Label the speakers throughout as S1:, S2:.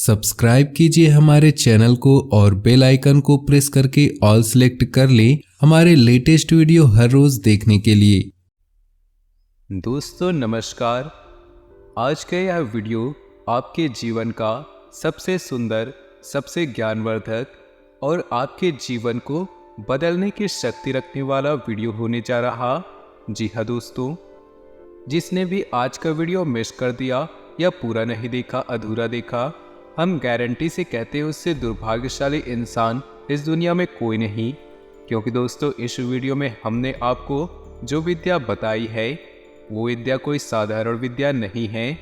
S1: Subscribe कीजिए हमारे channel को और बेल आइकन को प्रेस करके ऑल सेलेक्ट कर लें हमारे लेटेस्ट वीडियो हर रोज देखने के लिए।
S2: दोस्तों नमस्कार। आज का यह वीडियो आपके जीवन का सबसे सुंदर, सबसे ज्ञानवर्धक और आपके जीवन को बदलने की शक्ति रखने वाला वीडियो होने जा रहा। जी हाँ दोस्तों, जिसने भी आज का वीडियो मिस कर दिया या पूरा नहीं देखा, अधूरा देखा, हम गारंटी से कहते हैं उससे दुर्भाग्यशाली इंसान इस दुनिया में कोई नहीं। क्योंकि दोस्तों इस वीडियो में हमने आपको जो विद्या बताई है वो विद्या कोई साधारण विद्या नहीं है।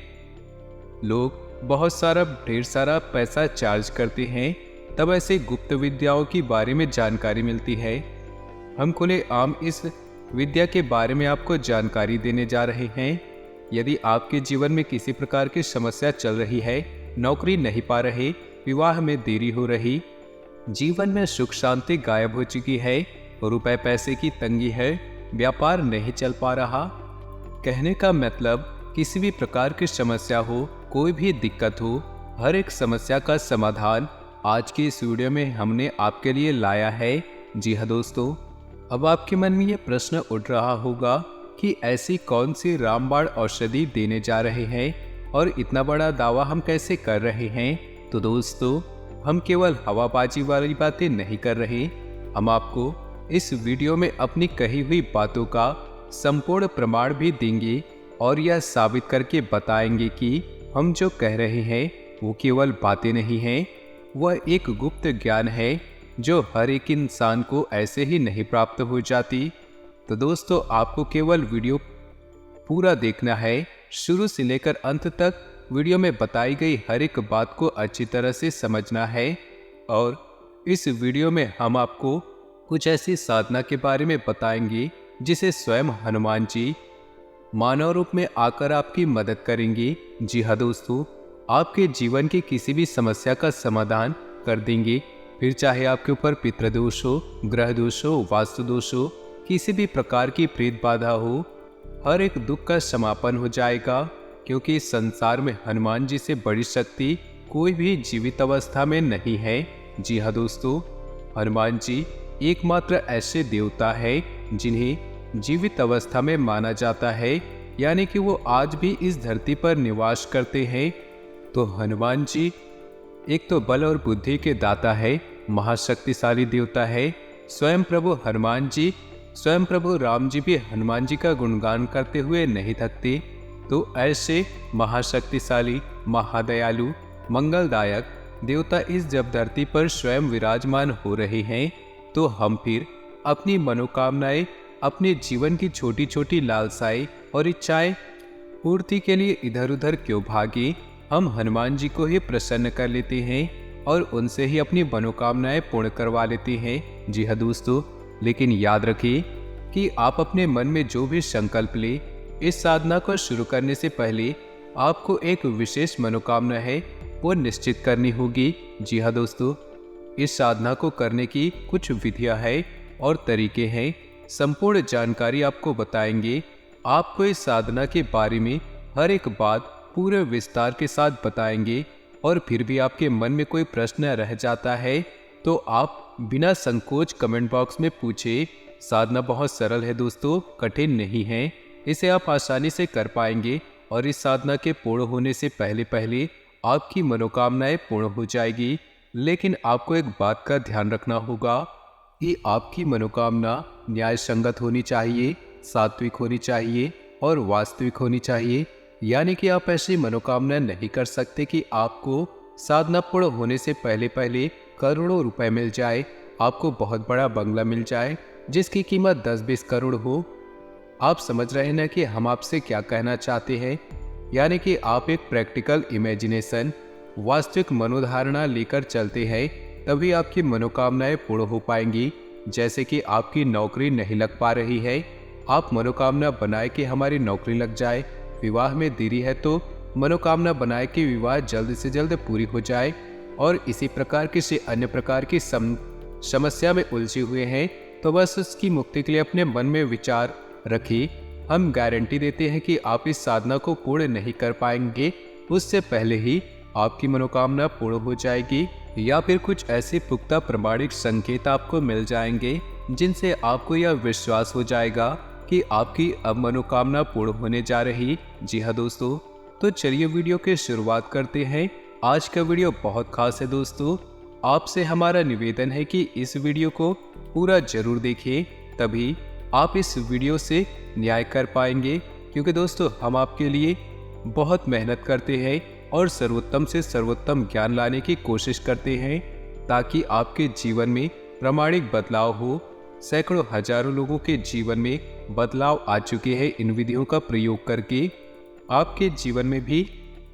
S2: लोग बहुत सारा ढेर सारा पैसा चार्ज करते हैं तब ऐसे गुप्त विद्याओं के बारे में जानकारी मिलती है। हम खुलेआम इस विद्या के बारे में आपको जानकारी देने जा रहे हैं। यदि आपके जीवन में किसी प्रकार की समस्या चल रही है, नौकरी नहीं पा रहे, विवाह में देरी हो रही, जीवन में सुख शांति गायब हो चुकी है, रुपए पैसे की तंगी है, व्यापार नहीं चल पा रहा, कहने का मतलब किसी भी प्रकार की समस्या हो, कोई भी दिक्कत हो, हर एक समस्या का समाधान आज की इस वीडियो में हमने आपके लिए लाया है। जी हाँ दोस्तों, अब आपके मन में ये प्रश्न उठ रहा होगा कि ऐसी कौन सी रामबाण औषधि देने जा रहे हैं और इतना बड़ा दावा हम कैसे कर रहे हैं। तो दोस्तों, हम केवल हवाबाजी वाली बातें नहीं कर रहे, हम आपको इस वीडियो में अपनी कही हुई बातों का संपूर्ण प्रमाण भी देंगे और यह साबित करके बताएंगे कि हम जो कह रहे हैं वो केवल बातें नहीं हैं, वह एक गुप्त ज्ञान है जो हर एक इंसान को ऐसे ही नहीं प्राप्त हो जाती। तो दोस्तों, आपको केवल वीडियो पूरा देखना है, शुरू से लेकर अंत तक वीडियो में बताई गई हर एक बात को अच्छी तरह से समझना है। और इस वीडियो में हम आपको कुछ ऐसी साधना के बारे में बताएंगे जिसे स्वयं हनुमान जी मानव रूप में आकर आपकी मदद करेंगे। जी हाँ दोस्तों, आपके जीवन की किसी भी समस्या का समाधान कर देंगे। फिर चाहे आपके ऊपर पितृदोष हो, ग्रह दोष हो, वास्तु दोष हो, किसी भी प्रकार की प्रेत बाधा हो, हर एक दुख का समापन हो जाएगा। क्योंकि इस संसार में हनुमान जी से बड़ी शक्ति कोई भी जीवित अवस्था में नहीं है। जी हाँ दोस्तों, हनुमान जी एकमात्र ऐसे देवता है जिन्हें जीवित अवस्था में माना जाता है, यानी कि वो आज भी इस धरती पर निवास करते हैं। तो हनुमान जी एक तो बल और बुद्धि के दाता है, महाशक्तिशाली देवता है। स्वयं प्रभु हनुमान जी, स्वयं प्रभु राम जी भी हनुमान जी का गुणगान करते हुए नहीं थकते। तो ऐसे महाशक्तिशाली, महादयालु, मंगलदायक देवता इस जब धरती पर स्वयं विराजमान हो रहे हैं, तो हम फिर अपनी मनोकामनाएं, अपने जीवन की छोटी छोटी लालसाएं और इच्छाएं पूर्ति के लिए इधर उधर क्यों भागे। हम हनुमान जी को ही प्रसन्न कर लेते हैं और उनसे ही अपनी मनोकामनाएं पूर्ण करवा लेते हैं। जी हाँ दोस्तों, लेकिन याद रखिए कि आप अपने मन में जो भी संकल्प ले, इस साधना को शुरू करने से पहले आपको एक विशेष मनोकामना है वो निश्चित करनी होगी। जी हाँ दोस्तों, इस साधना को करने की कुछ विधियां हैं और तरीके हैं। संपूर्ण जानकारी आपको बताएंगे। आपको इस साधना के बारे में हर एक बात पूरे विस्तार के साथ बताएंगे। और फिर भी आपके मन में कोई प्रश्न रह जाता है तो आप बिना संकोच कमेंट बॉक्स में पूछे। साधना बहुत सरल है दोस्तों, कठिन नहीं है, इसे आप आसानी से कर पाएंगे और इस साधना के पूर्ण होने से पहले पहले आपकी मनोकामनाएं पूर्ण हो जाएगी। लेकिन आपको एक बात का ध्यान रखना होगा कि आपकी मनोकामना न्याय संगत होनी चाहिए, सात्विक होनी चाहिए और वास्तविक होनी चाहिए। यानी कि आप ऐसी मनोकामना नहीं कर सकते कि आपको साधना पूर्ण होने से पहले पहले करोड़ों रुपए मिल जाए, आपको बहुत बड़ा बंगला मिल जाए जिसकी कीमत 10-20 करोड़ हो। आप समझ रहे हैं ना कि हम आपसे क्या कहना चाहते हैं। यानी कि आप एक प्रैक्टिकल इमेजिनेशन, वास्तविक मनोधारणा लेकर चलते हैं, तभी आपकी मनोकामनाएं पूर्ण हो पाएंगी। जैसे कि आपकी नौकरी नहीं लग पा रही है, आप मनोकामना बनाए कि हमारी नौकरी लग जाए। विवाह में देरी है तो मनोकामना बनाए कि विवाह जल्द से जल्द पूरी हो जाए। और इसी प्रकार किसी अन्य प्रकार की समस्या में उलझे हुए हैं तो बस उसकी मुक्ति के लिए अपने मन में विचार रखिए। हम गारंटी देते हैं कि आप इस साधना को पूर्ण नहीं कर पाएंगे, उससे पहले ही आपकी मनोकामना पूर्ण हो जाएगी या फिर कुछ ऐसे पुख्ता प्रमाणिक संकेत आपको मिल जाएंगे जिनसे आपको यह विश्वास हो जाएगा कि आपकी अब मनोकामना पूर्ण होने जा रही। जी हाँ दोस्तों, तो चलिए वीडियो की शुरुआत करते हैं। आज का वीडियो बहुत खास है दोस्तों। आपसे हमारा निवेदन है कि इस वीडियो को पूरा जरूर देखें, तभी आप इस वीडियो से न्याय कर पाएंगे, क्योंकि दोस्तों हम आपके लिए बहुत मेहनत करते हैं और सर्वोत्तम से सर्वोत्तम ज्ञान लाने की कोशिश करते हैं ताकि आपके जीवन में प्रामाणिक बदलाव हो। सैकड़ों हजारों लोगों के जीवन में बदलाव आ चुके हैं इन विधियों का प्रयोग करके। आपके जीवन में भी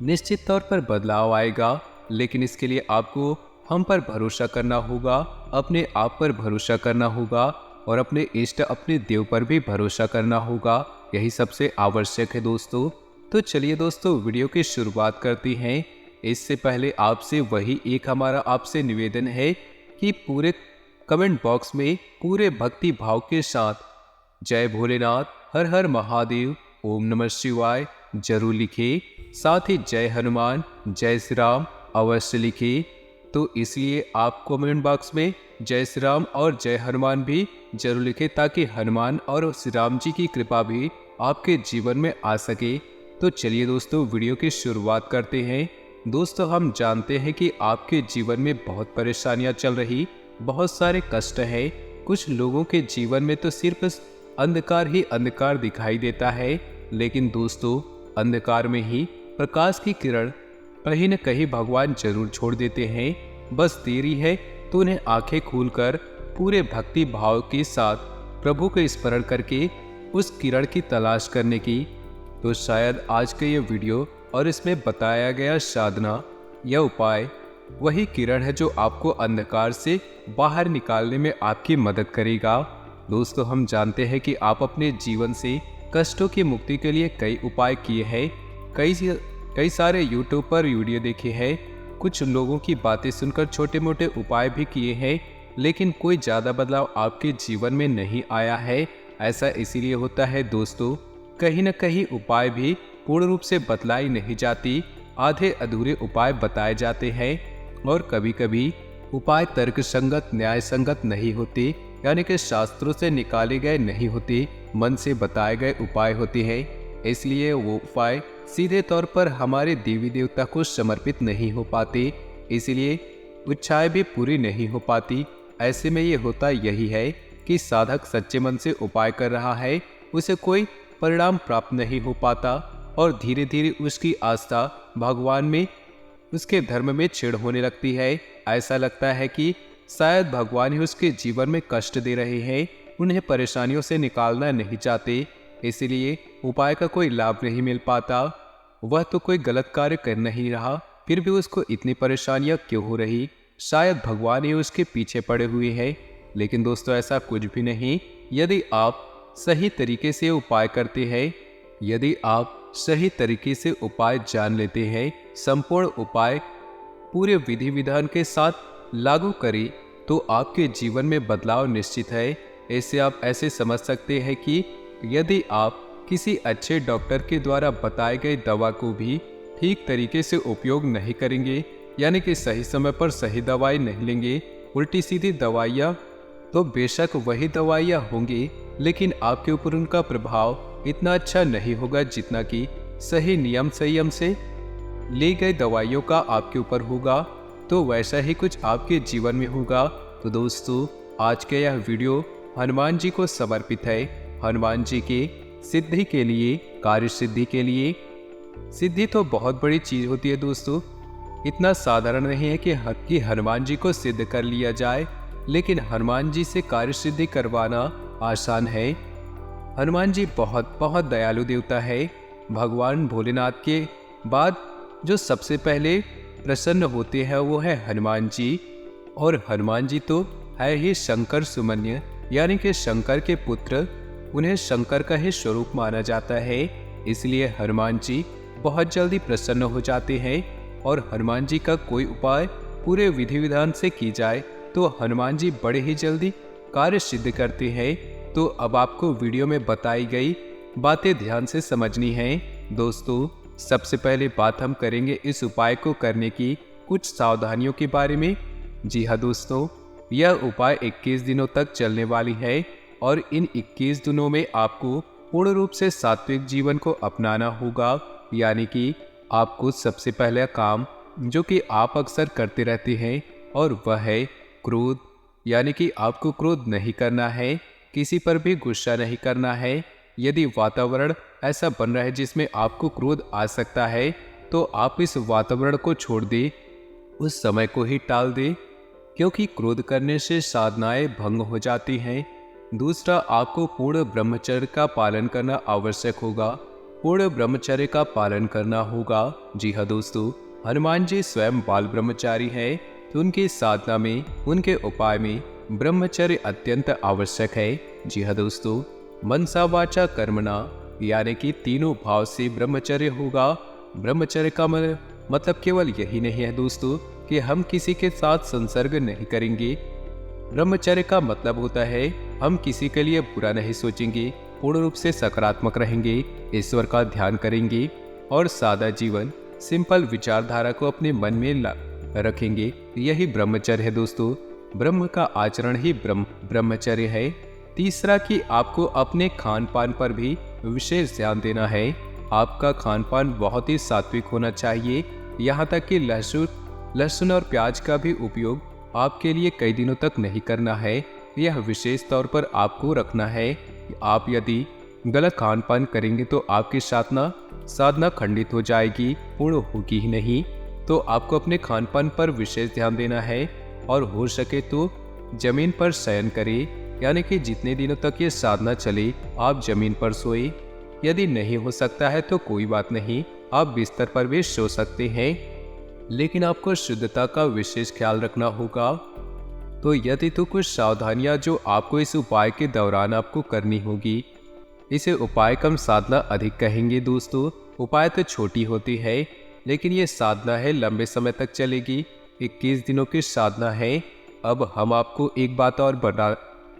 S2: निश्चित तौर पर बदलाव आएगा, लेकिन इसके लिए आपको हम पर भरोसा करना होगा, अपने आप पर भरोसा करना होगा और अपने इष्ट अपने देव पर भी भरोसा करना होगा। यही सबसे आवश्यक है दोस्तों। तो चलिए दोस्तों वीडियो की शुरुआत करते हैं। इससे पहले आपसे वही एक हमारा आपसे निवेदन है कि पूरे कमेंट बॉक्स में पूरे भक्ति भाव के साथ जय भोलेनाथ, हर हर महादेव, ओम नमः शिवाय जरूर लिखे। साथ ही जय हनुमान, जय श्री राम अवश्य लिखे। तो इसलिए आप कमेंट बॉक्स में जय श्री राम और जय हनुमान भी जरूर लिखें ताकि हनुमान और श्री राम जी की कृपा भी आपके जीवन में आ सके। तो चलिए दोस्तों वीडियो की शुरुआत करते हैं। दोस्तों हम जानते हैं कि आपके जीवन में बहुत परेशानियां चल रही, बहुत सारे कष्ट हैं। कुछ लोगों के जीवन में तो सिर्फ अंधकार ही अंधकार दिखाई देता है, लेकिन दोस्तों अंधकार में ही प्रकाश की किरण कहीं न कहीं भगवान जरूर छोड़ देते हैं। बस देरी है तो उन्हें आंखें खोलकर पूरे भक्ति भाव के साथ प्रभु को स्मरण करके उस किरण की तलाश करने की। तो शायद आज का ये वीडियो और इसमें बताया गया साधना या उपाय वही किरण है जो आपको अंधकार से बाहर निकालने में आपकी मदद करेगा। दोस्तों हम जानते हैं कि आप अपने जीवन से कष्टों की मुक्ति के लिए कई उपाय किए हैं, कई सारे यूट्यूब पर वीडियो देखे हैं, कुछ लोगों की बातें सुनकर छोटे मोटे उपाय भी किए हैं, लेकिन कोई ज़्यादा बदलाव आपके जीवन में नहीं आया है। ऐसा इसीलिए होता है दोस्तों, कहीं न कहीं उपाय भी पूर्ण रूप से बतलाई नहीं जाती, आधे अधूरे उपाय बताए जाते हैं और कभी कभी उपाय तर्क संगत न्याय संगत नहीं होते, यानी कि शास्त्रों से निकाले गए नहीं होते, मन से बताए गए उपाय होते हैं। इसलिए वो उपाय सीधे तौर पर हमारे देवी देवता को समर्पित नहीं हो पाते, इसलिए इच्छाएं भी पूरी नहीं हो पाती। ऐसे में ये होता यही है कि साधक सच्चे मन से उपाय कर रहा है, उसे कोई परिणाम प्राप्त नहीं हो पाता और धीरे धीरे उसकी आस्था भगवान में, उसके धर्म में छेड़ होने लगती है। ऐसा लगता है कि शायद भगवान ही उसके जीवन में कष्ट दे रहे हैं, उन्हें परेशानियों से निकालना नहीं चाहते, इसलिए उपाय का कोई लाभ नहीं मिल पाता। वह तो कोई गलत कार्य कर नहीं रहा, फिर भी उसको इतनी परेशानियां क्यों हो रही? शायद भगवान ही उसके पीछे पड़े हुए हैं। लेकिन दोस्तों ऐसा कुछ भी नहीं। यदि आप सही तरीके से उपाय करते हैं, यदि आप सही तरीके से उपाय जान लेते हैं, संपूर्ण उपाय पूरे विधि विधान के साथ लागू करें, तो आपके जीवन में बदलाव निश्चित है। ऐसे आप ऐसे समझ सकते हैं कि यदि आप किसी अच्छे डॉक्टर के द्वारा बताए गए दवा को भी ठीक तरीके से उपयोग नहीं करेंगे, यानी कि सही समय पर सही दवाई नहीं लेंगे, उल्टी सीधी दवाइयाँ, तो बेशक वही दवाइयाँ होंगी, लेकिन आपके ऊपर उनका प्रभाव इतना अच्छा नहीं होगा जितना कि सही नियम संयम से ली गई दवाइयों का आपके ऊपर होगा। तो वैसा ही कुछ आपके जीवन में होगा। तो दोस्तों आज का यह वीडियो हनुमान जी को समर्पित है। हनुमान जी के सिद्धि के लिए, कार्य सिद्धि के लिए। सिद्धि तो बहुत बड़ी चीज होती है दोस्तों, इतना साधारण नहीं है कि हनुमान जी को सिद्ध कर लिया जाए, लेकिन हनुमान जी से कार्य सिद्धि करवाना आसान है। हनुमान जी बहुत बहुत दयालु देवता है। भगवान भोलेनाथ के बाद जो सबसे पहले प्रसन्न होते हैं वो है हनुमान जी, और हनुमान जी तो है ही शंकर सुमन्य, यानी कि शंकर के पुत्र, उन्हें शंकर का ही स्वरूप माना जाता है। इसलिए हनुमान जी बहुत जल्दी प्रसन्न हो जाते हैं, और हनुमान जी का कोई उपाय पूरे विधि विधान से की जाए तो हनुमान जी बड़े ही जल्दी कार्य सिद्ध करते हैं। तो अब आपको वीडियो में बताई गई बातें ध्यान से समझनी है। दोस्तों सबसे पहले बात हम करेंगे इस उपाय को करने की कुछ सावधानियों के बारे में। जी हाँ दोस्तों, यह उपाय 21 दिनों तक चलने वाली है और इन 21 दिनों में आपको पूर्ण रूप से सात्विक जीवन को अपनाना होगा। यानी कि आपको सबसे पहला काम जो कि आप अक्सर करते रहते हैं और वह है क्रोध। यानी कि आपको क्रोध नहीं करना है, किसी पर भी गुस्सा नहीं करना है। यदि वातावरण ऐसा बन रहा है जिसमें आपको क्रोध आ सकता है तो आप इस वातावरण को छोड़ दें, उस समय को ही टाल दें, क्योंकि क्रोध करने से साधनाएं भंग हो जाती हैं। दूसरा, आपको पूर्ण ब्रह्मचर्य का पालन करना आवश्यक होगा। पूर्ण ब्रह्मचर्य का पालन करना होगा। जी हाँ दोस्तों, हनुमान जी स्वयं बाल ब्रह्मचारी हैं, तो उनकी साधना में, उनके उपाय में ब्रह्मचर्य अत्यंत आवश्यक है। जी हाँ दोस्तों, मनसा वाचा कर्मणा यानी कि तीनों भाव से ब्रह्मचर्य होगा। ब्रह्मचर्य का मतलब केवल यही नहीं है दोस्तों कि हम किसी के साथ संसर्ग नहीं करेंगे। ब्रह्मचर्य का मतलब होता है हम किसी के लिए बुरा नहीं सोचेंगे, पूर्ण रूप से सकारात्मक रहेंगे, ईश्वर का ध्यान करेंगे और सादा जीवन, सिंपल विचारधारा को अपने मन में रखेंगे। यही ब्रह्मचर्य है दोस्तों। ब्रह्म का आचरण ही ब्रह्मचर्य है। तीसरा कि आपको अपने खान पान पर भी विशेष ध्यान देना है। आपका खान पान बहुत ही सात्विक होना चाहिए। यहाँ तक कि लहसुन और प्याज का भी उपयोग आपके लिए कई दिनों तक नहीं करना है। यह विशेष तौर पर आपको रखना है। आप यदि गलत खान पान करेंगे तो आपकी साधना खंडित हो जाएगी, पूर्ण होगी ही नहीं। तो आपको अपने खान पान पर विशेष ध्यान देना है और हो सके तो जमीन पर शयन करें। यानी कि जितने दिनों तक ये साधना चले आप जमीन पर सोए। यदि नहीं हो सकता है तो कोई बात नहीं, आप बिस्तर पर भी सो सकते हैं, लेकिन आपको शुद्धता का विशेष ख्याल रखना होगा। तो यदि तो कुछ सावधानियां जो आपको इस उपाय के दौरान आपको करनी होगी। इसे उपाय कम साधना अधिक कहेंगे दोस्तों। उपाय तो छोटी होती है, लेकिन ये साधना है लंबे समय तक चलेगी। 21 दिनों की साधना है। अब हम आपको एक बात और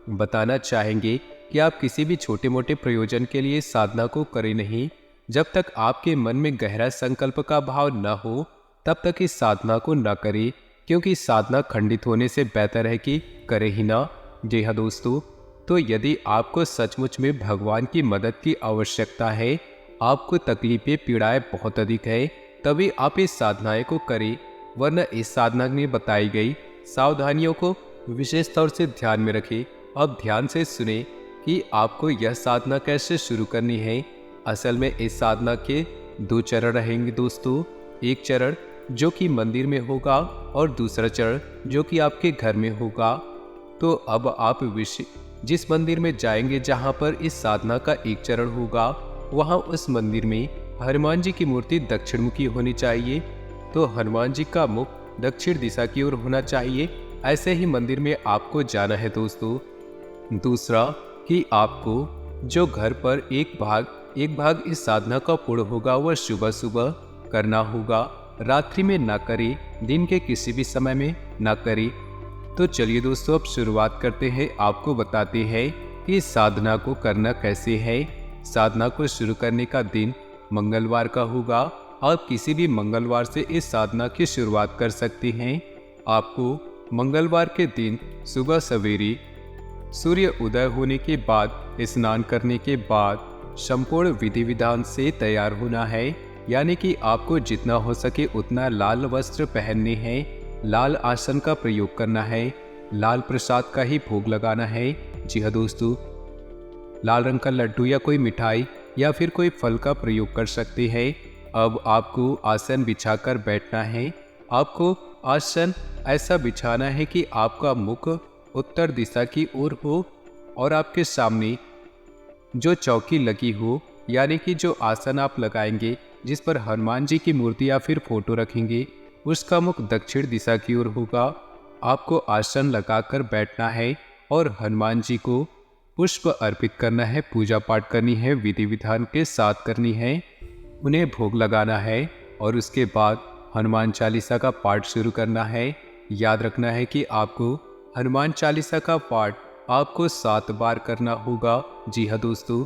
S2: बताना चाहेंगे कि आप किसी भी छोटे मोटे प्रयोजन के लिए साधना को करें नहीं। जब तक आपके मन में गहरा संकल्प का भाव न हो तब तक इस साधना को न करें, क्योंकि साधना खंडित होने से बेहतर है कि करें ही ना। जी हाँ दोस्तों, तो यदि आपको सचमुच में भगवान की मदद की आवश्यकता है, आपको तकलीफें पीड़ाएं बहुत अधिक है, तभी आप इस साधनाएं को करें। वरना इस साधना में बताई गई सावधानियों को विशेष तौर से ध्यान में रखें। अब ध्यान से सुने कि आपको यह साधना कैसे शुरू करनी है। असल में इस साधना के 2 चरण रहेंगे दोस्तों। एक चरण जो कि मंदिर में होगा और दूसरा चरण जो कि आपके घर में होगा। तो अब आप जिस मंदिर में जाएंगे जहां पर इस साधना का एक चरण होगा, वहां उस मंदिर में हनुमान जी की मूर्ति दक्षिण मुखी होनी चाहिए। तो हनुमान जी का मुख दक्षिण दिशा की ओर होना चाहिए। ऐसे ही मंदिर में आपको जाना है दोस्तों। दूसरा कि आपको जो घर पर एक भाग इस साधना का पूर्ण होगा वह सुबह सुबह करना होगा। रात्रि में ना करें, दिन के किसी भी समय में ना करें। तो चलिए दोस्तों, अब शुरुआत करते हैं। आपको बताते हैं कि साधना को करना कैसे है। साधना को शुरू करने का दिन मंगलवार का होगा। आप किसी भी मंगलवार से इस साधना की शुरुआत कर सकते हैं। आपको मंगलवार के दिन सुबह सवेरे सूर्य उदय होने के बाद, स्नान करने के बाद संपूर्ण विधि विधान से तैयार होना है। यानी कि आपको जितना हो सके उतना लाल वस्त्र पहनने हैं, लाल आसन का प्रयोग करना है, लाल प्रसाद का ही भोग लगाना है। जी हाँ दोस्तों, लाल रंग का लड्डू या कोई मिठाई या फिर कोई फल का प्रयोग कर सकते हैं। अब आपको आसन बिछाकर बैठना है। आपको आसन ऐसा बिछाना है कि आपका मुख उत्तर दिशा की ओर हो और आपके सामने जो चौकी लगी हो, यानी कि जो आसन आप लगाएंगे जिस पर हनुमान जी की मूर्ति या फिर फोटो रखेंगे, उसका मुख दक्षिण दिशा की ओर होगा। आपको आसन लगाकर बैठना है और हनुमान जी को पुष्प अर्पित करना है, पूजा पाठ करनी है, विधि विधान के साथ करनी है, उन्हें भोग लगाना है और उसके बाद हनुमान चालीसा का पाठ शुरू करना है। याद रखना है कि आपको हनुमान चालीसा का पाठ आपको 7 बार करना होगा। जी हाँ दोस्तों,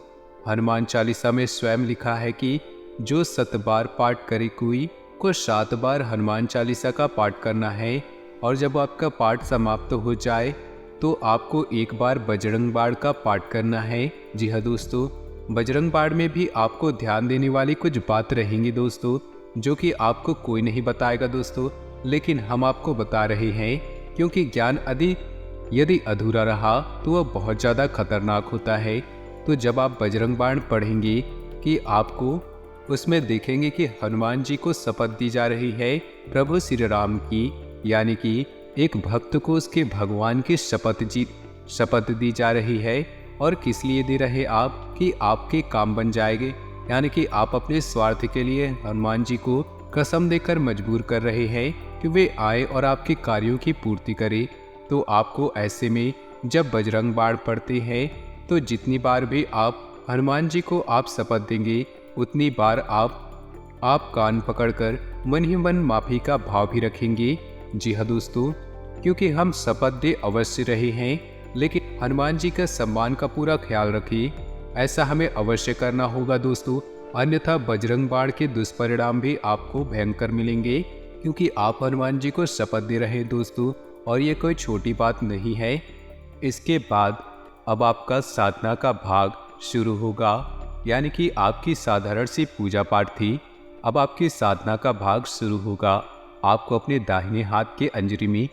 S2: हनुमान चालीसा में स्वयं लिखा है कि जो 7 बार पाठ करे कोई को 7 बार हनुमान चालीसा का पाठ करना है। और जब आपका पाठ समाप्त हो जाए तो आपको एक बार बजरंग बाण का पाठ करना है। जी हाँ दोस्तों, बजरंग बाण में भी आपको ध्यान देने वाली कुछ बात रहेंगी दोस्तों, जो कि आपको कोई नहीं बताएगा दोस्तों, लेकिन हम आपको बता रहे हैं, क्योंकि ज्ञान यदि अधूरा रहा तो वह बहुत ज़्यादा खतरनाक होता है। तो जब आप बजरंग बाण पढ़ेंगे कि आपको उसमें देखेंगे कि हनुमान जी को शपथ दी जा रही है प्रभु श्री राम की, यानी कि एक भक्त को उसके भगवान की शपथ दी जा रही है। और किस लिए दे रहे आप कि आपके काम बन जाएंगे, यानी कि आप अपने स्वार्थ के लिए हनुमान जी को कसम देकर मजबूर कर रहे हैं कि वे आए और आपके कार्यों की पूर्ति करें। तो आपको ऐसे में जब बजरंग बाण पढ़ते हैं तो जितनी बार भी आप हनुमान जी को आप शपथ देंगे उतनी बार आप कान पकड़कर मन ही मन माफ़ी का भाव भी रखेंगे। जी हाँ दोस्तों, क्योंकि हम शपथ दे अवश्य रहे हैं, लेकिन हनुमान जी का सम्मान का पूरा ख्याल रखिए, ऐसा हमें अवश्य करना होगा दोस्तों, अन्यथा बजरंग बाण के दुष्परिणाम भी आपको भयंकर मिलेंगे, क्योंकि आप हनुमान जी को शपथ दे रहे हैं दोस्तों, और ये कोई छोटी बात नहीं है। इसके बाद अब आपका साधना का भाग शुरू होगा, यानी कि आपकी साधारण सी पूजा पाठ थी, अब आपकी साधना का भाग शुरू होगा। आपको अपने दाहिने हाथ के अंजरी में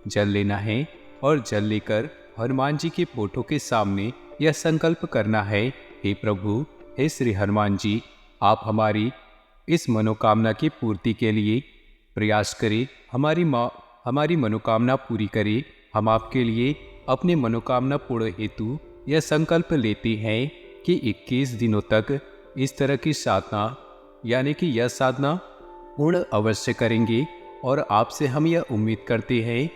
S2: जल लेना है और जल लेकर हनुमान जी के फोटो के सामने यह संकल्प करना है, हे प्रभु, हे श्री हनुमान जी, आप हमारी इस मनोकामना की पूर्ति के लिए प्रयास करें, हमारी मनोकामना पूरी करें। हम आपके लिए अपने मनोकामना पूर्ण हेतु यह संकल्प लेते हैं कि 21 दिनों तक इस तरह की साधना, यानी कि यह साधना पूर्ण अवश्य करेंगे, और आपसे हम यह उम्मीद करते हैं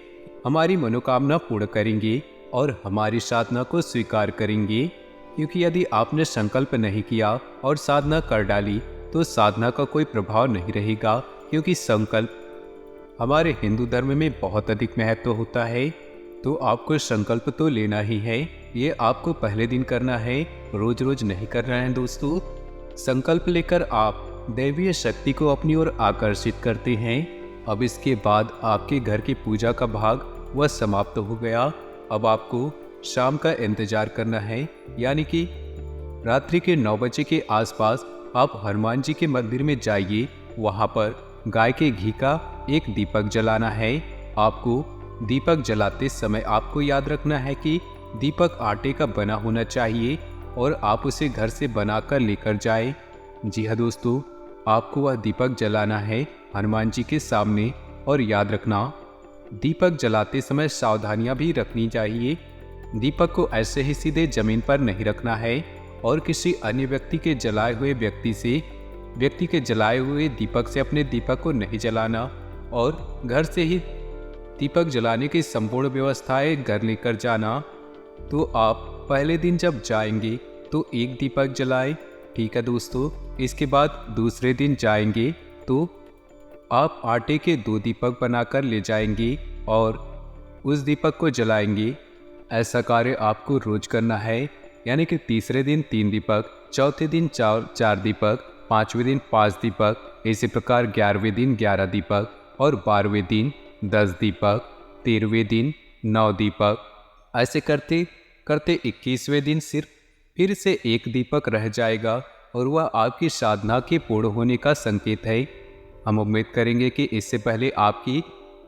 S2: हमारी मनोकामना पूर्ण करेंगे और हमारी साधना को स्वीकार करेंगे। क्योंकि यदि आपने संकल्प नहीं किया और साधना कर डाली तो साधना का कोई प्रभाव नहीं रहेगा, क्योंकि संकल्प हमारे हिंदू धर्म में बहुत अधिक महत्व होता है। तो आपको संकल्प तो लेना ही है, ये आपको पहले दिन करना है, रोज रोज नहीं करना है दोस्तों। संकल्प लेकर आप दैवीय शक्ति को अपनी ओर आकर्षित करते हैं। अब इसके बाद आपके घर की पूजा का भाग वह समाप्त हो गया। अब आपको शाम का इंतजार करना है, यानी कि रात्रि के 9 बजे के आसपास आप हनुमान जी के मंदिर में जाइए। वहाँ पर गाय के घी का एक दीपक जलाना है। आपको दीपक जलाते समय आपको याद रखना है कि दीपक आटे का बना होना चाहिए और आप उसे घर से बनाकर लेकर जाएं। जी हाँ दोस्तों, आपको वह दीपक जलाना है हनुमान जी के सामने। और याद रखना, दीपक जलाते समय सावधानियां भी रखनी चाहिए। दीपक को ऐसे ही सीधे जमीन पर नहीं रखना है और किसी अन्य व्यक्ति के जलाए हुए दीपक से अपने दीपक को नहीं जलाना, और घर से ही दीपक जलाने की संपूर्ण व्यवस्थाएं घर लेकर जाना। तो आप पहले दिन जब जाएंगे तो एक दीपक जलाएं, ठीक है दोस्तों। इसके बाद दूसरे दिन जाएंगे तो आप आटे के 2 दीपक बनाकर ले जाएंगे और उस दीपक को जलाएंगे। ऐसा कार्य आपको रोज करना है, यानी कि तीसरे दिन 3 दीपक, चौथे दिन 4 दीपक, 5वें दिन 5 दीपक, इसी प्रकार 11वें दिन 11 दीपक और 12वें दिन 10 दीपक, 13वें दिन 9 दीपक। ऐसे करते करते 21वें दिन सिर्फ फिर से 1 दीपक रह जाएगा और वह आपकी साधना के पूर्ण होने का संकेत है। हम उम्मीद करेंगे कि इससे पहले आपकी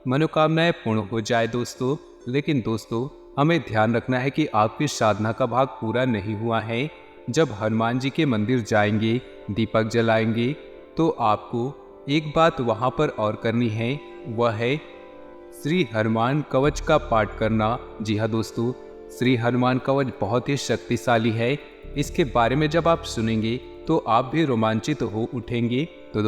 S2: मनोकामनाएं पूर्ण हो जाए दोस्तों। लेकिन दोस्तों, हमें ध्यान रखना है कि आपकी साधना का भाग पूरा नहीं हुआ है। जब हनुमान जी के मंदिर जाएंगे, दीपक जलाएंगे, तो आपको एक बात वहाँ पर और करनी है, वह है श्री हनुमान कवच का पाठ करना। जी हाँ दोस्तों, श्री हनुमान कवच बहुत ही शक्तिशाली है। इसके बारे में जब आप सुनेंगे तो आप भी रोमांचित हो उठेंगे। तो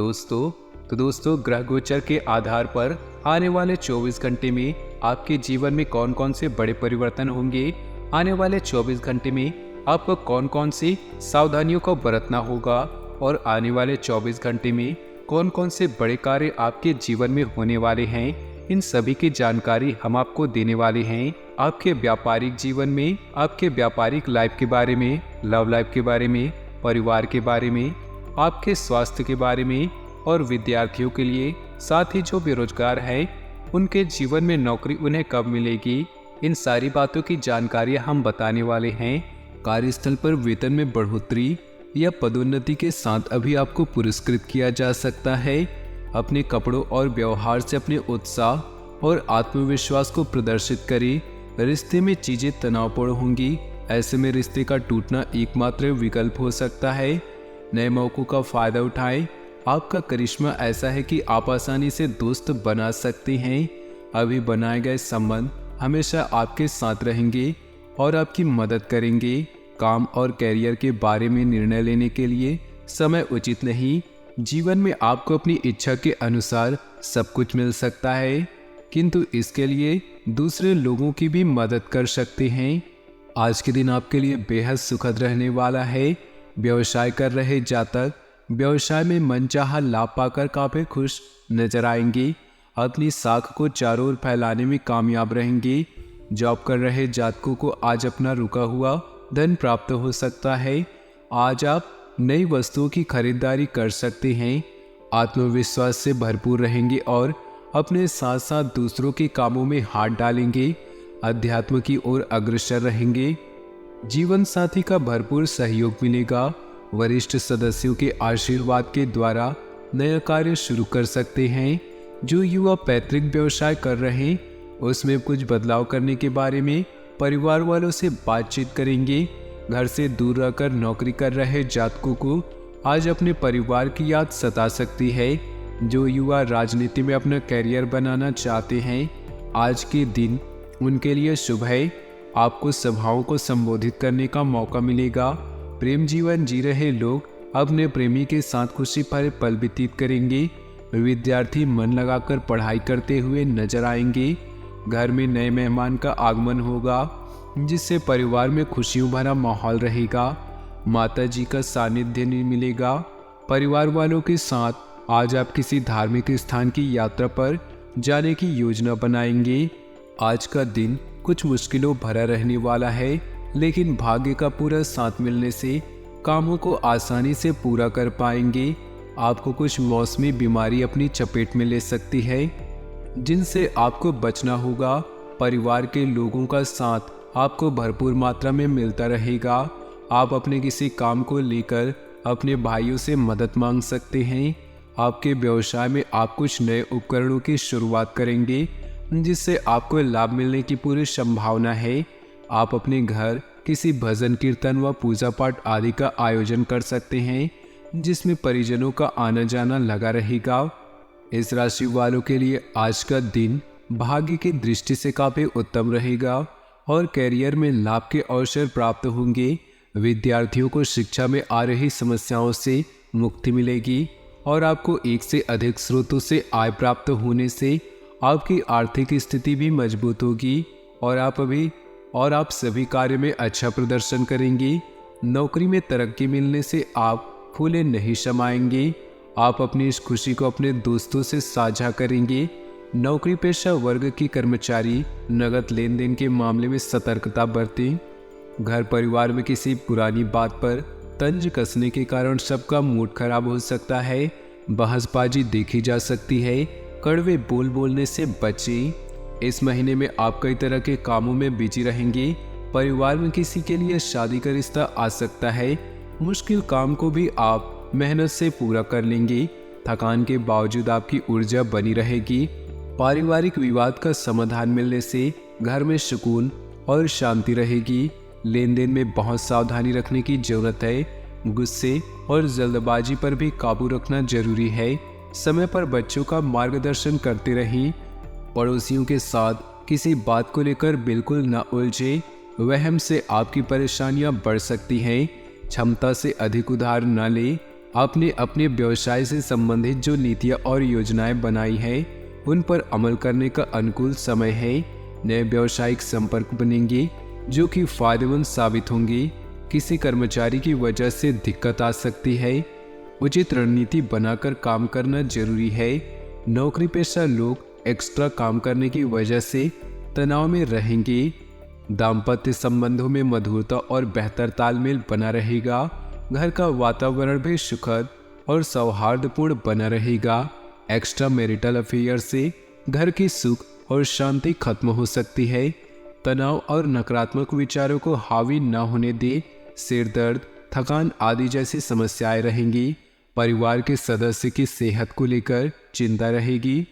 S2: दोस्तों ग्रह गोचर के आधार पर आने वाले 24 घंटे में आपके जीवन में कौन कौन से बड़े परिवर्तन होंगे, आने वाले 24 घंटे में आपको कौन कौन सी सावधानियों को बरतना होगा, और आने वाले 24 घंटे में कौन कौन से बड़े कार्य आपके जीवन में होने वाले हैं, इन सभी की जानकारी हम आपको देने वाले हैं। आपके व्यापारिक जीवन में, आपके व्यापारिक लाइफ के बारे में, लव लाइफ के बारे में, परिवार के बारे में, आपके स्वास्थ्य के बारे में और विद्यार्थियों के लिए, साथ ही जो बेरोजगार हैं उनके जीवन में नौकरी उन्हें कब मिलेगी, इन सारी बातों की जानकारी हम बताने वाले हैं। कार्यस्थल पर वेतन में बढ़ोतरी या पदोन्नति के साथ अभी आपको पुरस्कृत किया जा सकता है। अपने कपड़ों और व्यवहार से अपने उत्साह और आत्मविश्वास को प्रदर्शित करें। रिश्ते में चीजें तनावपूर्ण होंगी, ऐसे में रिश्ते का टूटना एकमात्र विकल्प हो सकता है। नए मौकों का फायदा उठाएं। आपका करिश्मा ऐसा है कि आप आसानी से दोस्त बना सकते हैं। अभी बनाए गए संबंध हमेशा आपके साथ रहेंगे और आपकी मदद करेंगे। काम और कैरियर के बारे में निर्णय लेने के लिए समय उचित नहीं। जीवन में आपको अपनी इच्छा के अनुसार सब कुछ मिल सकता है, किंतु इसके लिए दूसरे लोगों की भी मदद कर सकते हैं। आज के दिन आपके लिए बेहद सुखद रहने वाला है। व्यवसाय कर रहे जातक व्यवसाय में मनचाहा लाभ पाकर काफी खुश नजर आएंगे। अपनी साख को चारों ओर फैलाने में कामयाब रहेंगे। जॉब कर रहे जातकों को आज अपना रुका हुआ धन प्राप्त हो सकता है। आज आप नई वस्तुओं की खरीदारी कर सकते हैं। आत्मविश्वास से भरपूर रहेंगे और अपने साथ साथ दूसरों के कामों में हाथ डालेंगे। अध्यात्म की ओर अग्रसर रहेंगे। जीवन साथी का भरपूर सहयोग मिलेगा। वरिष्ठ सदस्यों के आशीर्वाद के द्वारा नया कार्य शुरू कर सकते हैं। जो युवा पैतृक व्यवसाय कर रहे हैं उसमें कुछ बदलाव करने के बारे में परिवार वालों से बातचीत करेंगे। घर से दूर रहकर नौकरी कर रहे जातकों को आज अपने परिवार की याद सता सकती है। जो युवा राजनीति में अपना करियर बनाना चाहते हैं आज के दिन उनके लिए शुभ है। आपको सभाओं को संबोधित करने का मौका मिलेगा। प्रेम जीवन जी रहे लोग अपने प्रेमी के साथ खुशी भरे पल व्यतीत करेंगे। विद्यार्थी मन लगाकर पढ़ाई करते हुए नजर आएंगे। घर में नए मेहमान का आगमन होगा जिससे परिवार में खुशियों भरा माहौल रहेगा। माता जी का सानिध्य नहीं मिलेगा। परिवार वालों के साथ आज आप किसी धार्मिक स्थान की यात्रा पर जाने की योजना बनाएंगे। आज का दिन कुछ मुश्किलों भरा रहने वाला है, लेकिन भाग्य का पूरा साथ मिलने से कामों को आसानी से पूरा कर पाएंगे। आपको कुछ मौसमी बीमारी अपनी चपेट में ले सकती है जिनसे आपको बचना होगा। परिवार के लोगों का साथ आपको भरपूर मात्रा में मिलता रहेगा। आप अपने किसी काम को लेकर अपने भाइयों से मदद मांग सकते हैं। आपके व्यवसाय में आप कुछ नए उपकरणों की शुरुआत करेंगे जिससे आपको लाभ मिलने की पूरी संभावना है। आप अपने घर किसी भजन कीर्तन व पूजा पाठ आदि का आयोजन कर सकते हैं जिसमें परिजनों का आना जाना लगा रहेगा। इस राशि वालों के लिए आज का दिन भाग्य की दृष्टि से काफी उत्तम रहेगा और कैरियर में लाभ के अवसर प्राप्त होंगे। विद्यार्थियों को शिक्षा में आ रही समस्याओं से मुक्ति मिलेगी और आपको एक से अधिक स्रोतों से आय प्राप्त होने से आपकी आर्थिक स्थिति भी मजबूत होगी और आप सभी कार्य में अच्छा प्रदर्शन करेंगे। नौकरी में तरक्की मिलने से आप फूले नहीं समाएंगे। आप अपनी इस खुशी को अपने दोस्तों से साझा करेंगे। नौकरी पेशा वर्ग की कर्मचारी नगद लेन देन के मामले में सतर्कता बरतें। घर परिवार में किसी पुरानी बात पर तंज कसने के कारण सबका मूड खराब हो सकता है। बहसबाजी देखी जा सकती है। कड़वे बोल बोलने से बचें। इस महीने में आप कई तरह के कामों में बिजी रहेंगे। परिवार में किसी के लिए शादी का रिश्ता आ सकता है। मुश्किल काम को भी आप मेहनत से पूरा कर लेंगे। थकान के बावजूद आपकी ऊर्जा बनी रहेगी। पारिवारिक विवाद का समाधान मिलने से घर में सुकून और शांति रहेगी। लेन देन में बहुत सावधानी रखने की जरूरत है। गुस्से और जल्दबाजी पर भी काबू रखना जरूरी है। समय पर बच्चों का मार्गदर्शन करते रहें। पड़ोसियों के साथ किसी बात को लेकर बिल्कुल न उलझे। वहम से आपकी परेशानियां बढ़ सकती हैं। क्षमता से अधिक उधार न लें। आपने अपने व्यवसाय से संबंधित जो नीतियां और योजनाएं बनाई हैं उन पर अमल करने का अनुकूल समय है। नए व्यावसायिक संपर्क बनेंगे जो कि फायदेमंद साबित होंगे। किसी कर्मचारी की वजह से दिक्कत आ सकती है। उचित रणनीति बनाकर काम करना जरूरी है। नौकरी पेशा लोग एक्स्ट्रा काम करने की वजह से तनाव में रहेंगे। दाम्पत्य संबंधों में मधुरता और बेहतर तालमेल बना रहेगा। घर का वातावरण भी सुखद और सौहार्दपूर्ण बना रहेगा। एक्स्ट्रा मैरिटल अफेयर से घर की सुख और शांति खत्म हो सकती है। तनाव और नकारात्मक विचारों को हावी न होने दे। सिर दर्द, थकान आदि जैसी समस्याएं रहेंगी। परिवार के सदस्य की सेहत को लेकर चिंता रहेगी।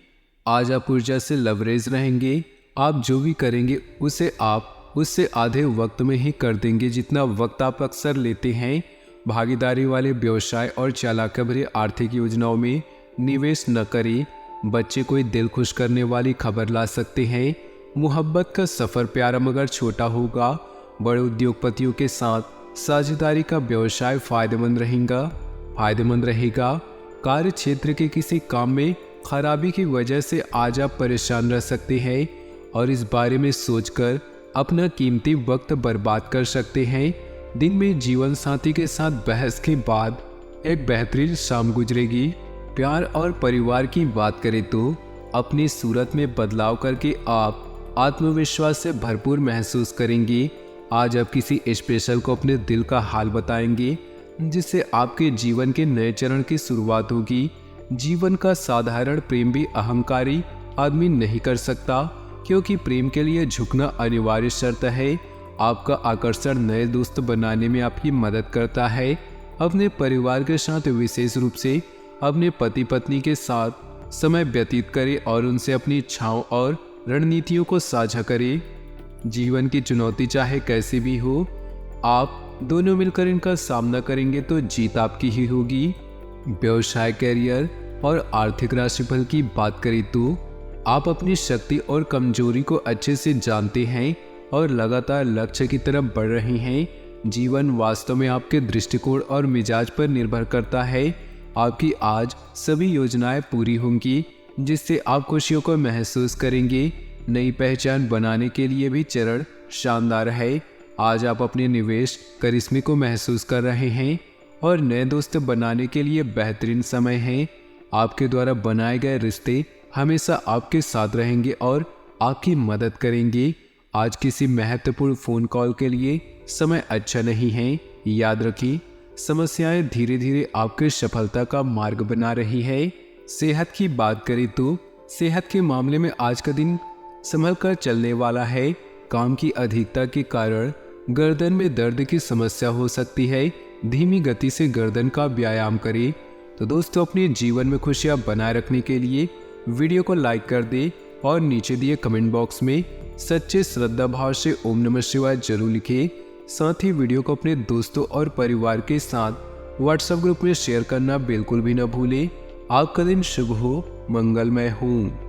S2: आज आप ऊर्जा से लवरेज रहेंगे। आप जो भी करेंगे उसे आप उससे आधे वक्त में ही कर देंगे जितना वक्त आप अक्सर लेते हैं। भागीदारी वाले व्यवसाय और चालाकी भरी आर्थिक योजनाओं में निवेश न करें। बच्चे कोई दिल खुश करने वाली खबर ला सकते हैं। मोहब्बत का सफ़र प्यारा मगर छोटा होगा। बड़े उद्योगपतियों के साथ साझेदारी का व्यवसाय फायदेमंद रहेगा। कार्य क्षेत्र के किसी काम में खराबी की वजह से आज आप परेशान रह सकते हैं और इस बारे में सोचकर अपना कीमती वक्त बर्बाद कर सकते हैं। दिन में जीवन साथी के साथ बहस के बाद एक बेहतरीन शाम गुजरेगी। प्यार और परिवार की बात करें तो अपनी सूरत में बदलाव करके आप आत्मविश्वास से भरपूर महसूस करेंगे। आज आप किसी स्पेशल को अपने दिल का हाल बताएंगे जिससे आपके जीवन के नए चरण की शुरुआत होगी। जीवन का साधारण प्रेम भी अहंकारी आदमी नहीं कर सकता, क्योंकि प्रेम के लिए झुकना अनिवार्य शर्त है। आपका आकर्षण नए दोस्त बनाने में आपकी मदद करता है। अपने परिवार के साथ, विशेष रूप से अपने पति पत्नी के साथ समय व्यतीत करें और उनसे अपनी इच्छाओं और रणनीतियों को साझा करें। जीवन की चुनौती चाहे कैसी भी हो, आप दोनों मिलकर इनका सामना करेंगे तो जीत आपकी ही होगी। व्यवसाय, करियर और आर्थिक राशिफल की बात करें तो आप अपनी शक्ति और कमजोरी को अच्छे से जानते हैं और लगातार लक्ष्य की तरफ बढ़ रहे हैं। जीवन वास्तव में आपके दृष्टिकोण और मिजाज पर निर्भर करता है। आपकी आज सभी योजनाएं पूरी होंगी जिससे आप खुशियों को महसूस करेंगे। नई पहचान बनाने के लिए भी चरण शानदार है। आज आप अपने निवेश करिश्मे को महसूस कर रहे हैं और नए दोस्त बनाने के लिए बेहतरीन समय है। आपके द्वारा बनाए गए रिश्ते हमेशा आपके साथ रहेंगे और आपकी मदद करेंगे। आज किसी महत्वपूर्ण फ़ोन कॉल के लिए समय अच्छा नहीं है। याद रखिए, समस्याएं धीरे धीरे आपके सफलता का मार्ग बना रही है। सेहत की बात करें तो सेहत के मामले में आज का दिन संभल कर चलने वाला है। काम की अधिकता के कारण गर्दन में दर्द की समस्या हो सकती है। धीमी गति से गर्दन का व्यायाम करें। तो दोस्तों, अपने जीवन में खुशियां बनाए रखने के लिए वीडियो को लाइक कर दें और नीचे दिए कमेंट बॉक्स में सच्चे श्रद्धा भाव से ओम नमः शिवाय जरूर लिखें। साथ ही वीडियो को अपने दोस्तों और परिवार के साथ व्हाट्सएप ग्रुप में शेयर करना बिल्कुल भी न भूलें। आपका दिन शुभ हो, मंगलमय हो।